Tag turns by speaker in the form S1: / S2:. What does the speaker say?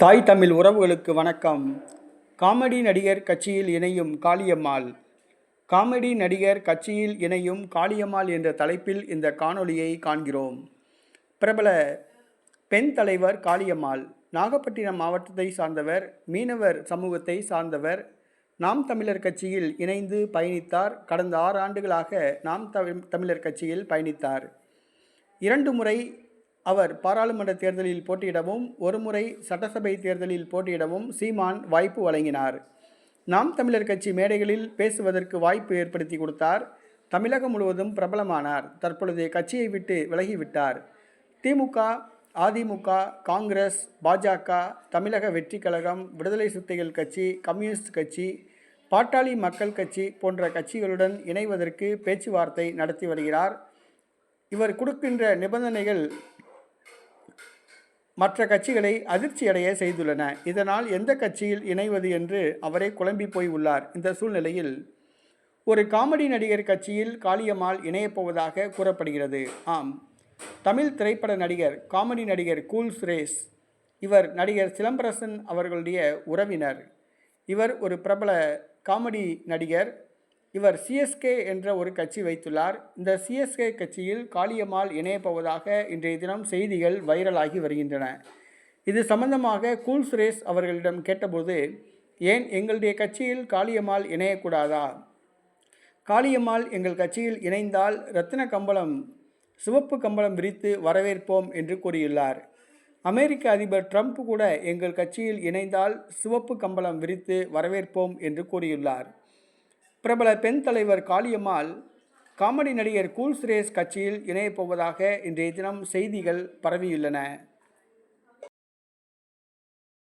S1: தாய் தமிழ் உறவுகளுக்கு வணக்கம். காமெடி நடிகர் கட்சியில் இணையும் காளியம்மாள். காமெடி நடிகர் கட்சியில் இணையும் காளியம்மாள் என்ற தலைப்பில் இந்த காணொளியை காண்கிறோம். பிரபல பெண் தலைவர் காளியம்மாள் நாகப்பட்டினம் மாவட்டத்தை சார்ந்தவர். மீனவர் சமூகத்தை சார்ந்தவர். நாம் தமிழர் கட்சியில் இணைந்து பயணித்தார். கடந்த 6 ஆண்டுகளாக நாம் தமிழர் கட்சியில் பயணித்தார். 2 முறை அவர் பாராளுமன்ற தேர்தலில் போட்டியிடவும், 1 முறை சட்டசபை தேர்தலில் போட்டியிடவும் சீமான் வாய்ப்பு வழங்கினார். நாம் தமிழர் கட்சி மேடைகளில் பேசுவதற்கு வாய்ப்பு ஏற்படுத்தி கொடுத்தார். தமிழகம் முழுவதும் பிரபலமானார். தற்பொழுது கட்சியை விட்டு விலகிவிட்டார். திமுக, அதிமுக, காங்கிரஸ், பாஜக, தமிழக வெற்றி கழகம், விடுதலை சிறுத்தைகள் கட்சி, கம்யூனிஸ்ட் கட்சி, பாட்டாளி மக்கள் கட்சி போன்ற கட்சிகளுடன் இணைவதற்கு பேச்சுவார்த்தை நடத்தி வருகிறார். இவர் கொடுக்கின்ற நிபந்தனைகள் மற்ற கட்சிகளை அதிர்ச்சியடைய செய்துள்ளன. இதனால் எந்த கட்சியில் இணைவது என்று அவரே குழம்பி போய் உள்ளார். இந்த சூழ்நிலையில் ஒரு காமெடி நடிகர் கட்சியில் காளியம்மாள் இணையப்போவதாக கூறப்படுகிறது. ஆம், தமிழ் திரைப்பட நடிகர், காமெடி நடிகர் கூல் சுரேஷ். இவர் நடிகர் சிலம்பரசன் அவர்களுடைய உறவினர். இவர் ஒரு பிரபல காமெடி நடிகர். இவர் சிஎஸ்கே என்ற ஒரு கட்சி வைத்துள்ளார். இந்த சிஎஸ்கே கட்சியில் காளியம்மாள் இணையப்போவதாக இன்றைய தினம் செய்திகள் வைரலாகி வருகின்றன. இது சம்பந்தமாக கூல் சுரேஷ் அவர்களிடம் கேட்டபோது, ஏன் எங்களுடைய கட்சியில் காளியம்மாள் இணையக்கூடாதா? காளியம்மாள் எங்கள் கட்சியில் இணைந்தால் ரத்தின கம்பளம், சிவப்பு கம்பளம் விரித்து வரவேற்போம் என்று கூறியுள்ளார். அமெரிக்க அதிபர் ட்ரம்ப் கூட எங்கள் கட்சியில் இணைந்தால் சிவப்பு கம்பளம் விரித்து வரவேற்போம் என்று கூறியுள்ளார். பிரபல பெண் தலைவர் காளியம்மாள் காமெடி நடிகர் கூல் சுரேஷ் கட்சியில் இணையப்போவதாக இன்றைய தினம் செய்திகள் பரவியுள்ளன.